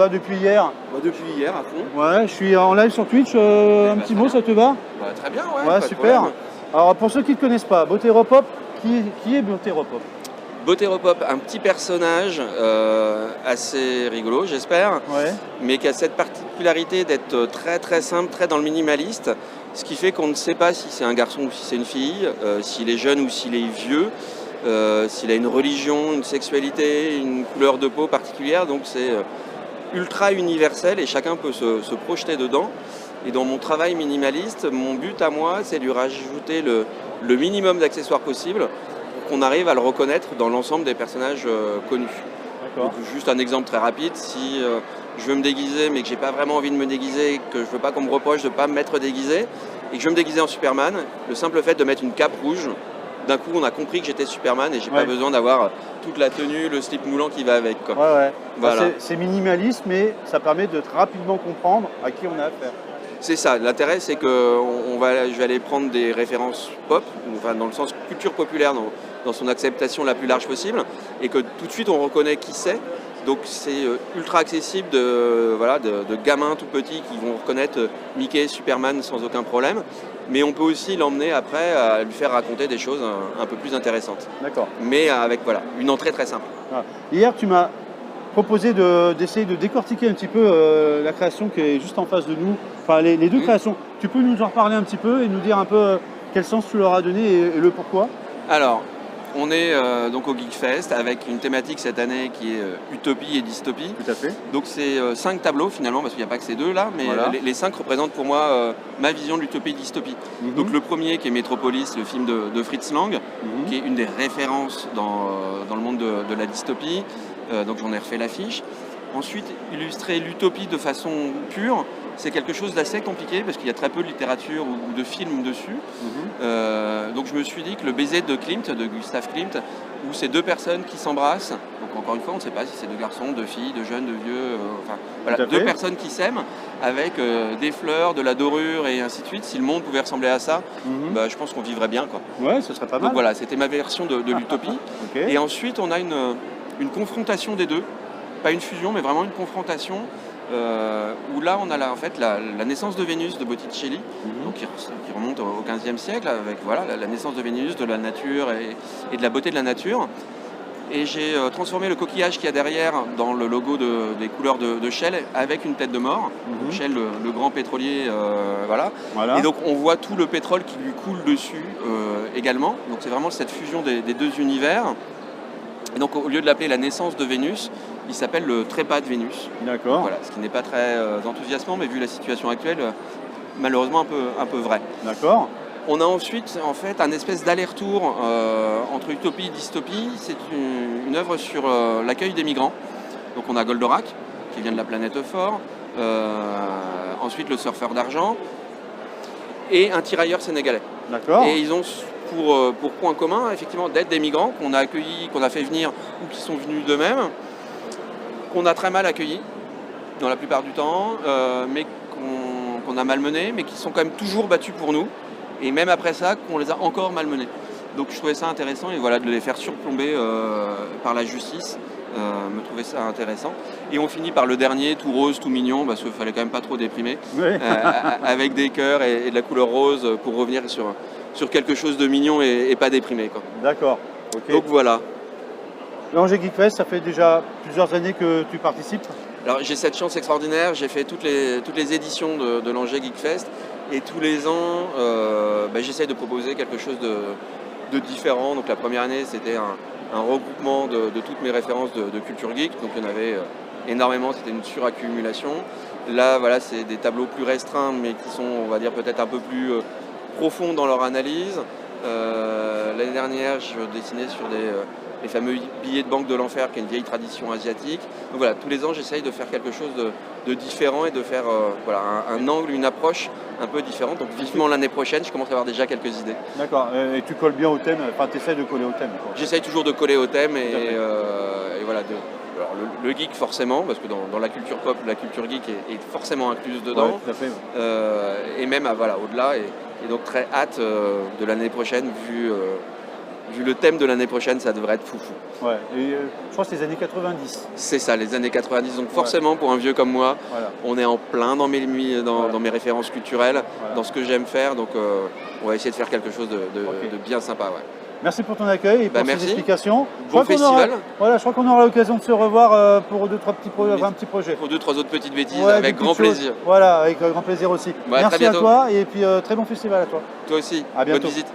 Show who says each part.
Speaker 1: va depuis hier?
Speaker 2: Depuis hier, à fond.
Speaker 1: Ouais, je suis en live sur Twitch, un petit mot, ça te va?
Speaker 2: Très bien, ouais.
Speaker 1: Ouais,
Speaker 2: pas de
Speaker 1: super.
Speaker 2: problème.
Speaker 1: Alors pour ceux qui ne te connaissent pas, Boteropop, qui est Boteropop?
Speaker 2: Boteropop, un petit personnage assez rigolo, j'espère,
Speaker 1: Ouais.
Speaker 2: mais qui a cette particularité d'être très très simple, très dans le minimaliste, ce qui fait qu'on ne sait pas si c'est un garçon ou si c'est une fille, s'il est jeune ou s'il est vieux, s'il a une religion, une sexualité, une couleur de peau particulière, donc c'est ultra universel et chacun peut se projeter dedans. Et dans mon travail minimaliste, mon but à moi, c'est de lui rajouter le minimum d'accessoires possible pour qu'on arrive à le reconnaître dans l'ensemble des personnages connus. Donc, juste un exemple très rapide, si je veux me déguiser mais que j'ai pas vraiment envie de me déguiser, que je veux pas qu'on me reproche de pas me mettre déguisé, et que je veux me déguiser en Superman, le simple fait de mettre une cape rouge, d'un coup on a compris que j'étais Superman et j'ai pas besoin d'avoir toute la tenue, le slip moulant qui va avec, quoi.
Speaker 1: Ouais.
Speaker 2: Voilà.
Speaker 1: C'est minimaliste, mais ça permet de rapidement comprendre à qui on a affaire.
Speaker 2: C'est ça, l'intérêt c'est que je vais aller prendre des références pop, enfin dans le sens culture populaire, dans son acceptation la plus large possible, et que tout de suite on reconnaît qui c'est. Donc c'est ultra accessible de gamins tout petits qui vont reconnaître Mickey, Superman sans aucun problème. Mais on peut aussi l'emmener après à lui faire raconter des choses un peu plus intéressantes.
Speaker 1: D'accord.
Speaker 2: Mais avec une entrée très simple.
Speaker 1: Ah. Hier, tu m'as proposé d'essayer de décortiquer un petit peu la création qui est juste en face de nous, enfin les deux créations. Tu peux nous en reparler un petit peu et nous dire un peu quel sens tu leur as donné et le pourquoi?
Speaker 2: Alors, on est donc au Geekfest avec une thématique cette année qui est utopie et dystopie.
Speaker 1: Tout à fait.
Speaker 2: Donc c'est 5 tableaux finalement, parce qu'il n'y a pas que ces deux là, mais
Speaker 1: Voilà.
Speaker 2: les 5 représentent pour moi ma vision de l'utopie et dystopie. Donc le premier qui est Metropolis, le film de Fritz Lang, qui est une des références dans le monde de la dystopie. Donc j'en ai refait l'affiche. Ensuite, illustrer l'utopie de façon pure, c'est quelque chose d'assez compliqué parce qu'il y a très peu de littérature ou de films dessus. Donc je me suis dit que le baiser de Klimt, de Gustav Klimt, où c'est deux personnes qui s'embrassent, donc encore une fois on ne sait pas si c'est deux garçons, deux filles, deux jeunes, deux vieux, deux personnes qui s'aiment avec des fleurs, de la dorure et ainsi de suite. Si le monde pouvait ressembler à ça, je pense qu'on vivrait bien, quoi.
Speaker 1: Ouais, ce serait pas mal.
Speaker 2: Donc voilà, c'était ma version de l'utopie. Et ensuite on a une confrontation des deux. Pas une fusion, mais vraiment une confrontation où là, on a la naissance de Vénus de Botticelli, donc qui remonte au XVe siècle, avec la naissance de Vénus, de la nature et de la beauté de la nature. Et j'ai transformé le coquillage qu'il y a derrière dans le logo des couleurs de Shell avec une tête de mort. Donc Shell, le grand pétrolier, voilà. Et donc on voit tout le pétrole qui lui coule dessus également. Donc c'est vraiment cette fusion des deux univers. Et donc au lieu de l'appeler la naissance de Vénus, il s'appelle le trépas de Vénus.
Speaker 1: D'accord.
Speaker 2: Voilà, ce qui n'est pas très enthousiasmant, mais vu la situation actuelle, malheureusement un peu vrai.
Speaker 1: D'accord.
Speaker 2: On a ensuite en fait un espèce d'aller-retour entre utopie et dystopie. C'est une œuvre sur l'accueil des migrants. Donc on a Goldorak, qui vient de la planète Euphor, ensuite le surfeur d'argent et un tirailleur sénégalais.
Speaker 1: D'accord.
Speaker 2: Et ils ont pour point commun, effectivement, d'être des migrants qu'on a accueillis, qu'on a fait venir ou qui sont venus d'eux-mêmes, qu'on a très mal accueillis dans la plupart du temps, mais qu'on a malmenés, mais qui sont quand même toujours battus pour nous, et même après ça, qu'on les a encore malmenés. Donc je trouvais ça intéressant, et voilà, de les faire surplomber par la justice, me trouvait ça intéressant. Et on finit par le dernier, tout rose, tout mignon, parce qu'il fallait quand même pas trop déprimer, avec des cœurs et de la couleur rose pour revenir sur quelque chose de mignon et pas déprimé, quoi.
Speaker 1: D'accord. Okay.
Speaker 2: Donc voilà.
Speaker 1: L'Angers Geekfest, ça fait déjà plusieurs années que tu participes?
Speaker 2: Alors j'ai cette chance extraordinaire, j'ai fait toutes les éditions de l'Angers Geekfest et tous les ans j'essaye de proposer quelque chose de différent. Donc la première année c'était un regroupement de toutes mes références de culture geek, donc il y en avait énormément, c'était une suraccumulation. Là voilà, c'est des tableaux plus restreints mais qui sont, on va dire, peut-être un peu plus profonds dans leur analyse. L'année dernière je dessinais sur les fameux billets de banque de l'enfer, qui est une vieille tradition asiatique. Donc voilà, tous les ans, j'essaye de faire quelque chose de différent et de faire un angle, une approche un peu différente. Donc vivement l'année prochaine, je commence à avoir déjà quelques idées.
Speaker 1: D'accord, et tu colles bien au thème, enfin tu essaies de coller au thème, quoi.
Speaker 2: J'essaye toujours de coller au thème et voilà. Alors le geek forcément, parce que dans la culture pop, la culture geek est forcément incluse dedans.
Speaker 1: Ouais, tout à fait.
Speaker 2: Et même au-delà. Et donc très hâte de l'année prochaine, vu vu le thème de l'année prochaine, ça devrait être foufou.
Speaker 1: Ouais, et je crois que c'est les années 90.
Speaker 2: C'est ça, les années 90. Donc forcément, pour un vieux comme moi,
Speaker 1: Voilà.
Speaker 2: on est en plein dans dans mes références culturelles,
Speaker 1: Voilà.
Speaker 2: dans ce que j'aime faire. Donc on va essayer de faire quelque chose de
Speaker 1: Ok.
Speaker 2: bien sympa. Ouais.
Speaker 1: Merci pour ton accueil et pour ces
Speaker 2: Merci.
Speaker 1: explications.
Speaker 2: Bon festival.
Speaker 1: Voilà, je crois qu'on aura l'occasion de se revoir pour deux, trois petits un petit projet.
Speaker 2: Pour 2-3 autres petites bêtises,
Speaker 1: Ouais,
Speaker 2: avec
Speaker 1: des
Speaker 2: grand
Speaker 1: petites choses.
Speaker 2: plaisir.
Speaker 1: Voilà, avec grand plaisir aussi.
Speaker 2: Ouais,
Speaker 1: Merci
Speaker 2: très
Speaker 1: à
Speaker 2: bientôt.
Speaker 1: toi et puis très bon festival à toi.
Speaker 2: Toi aussi,
Speaker 1: À bientôt.
Speaker 2: bonne visite.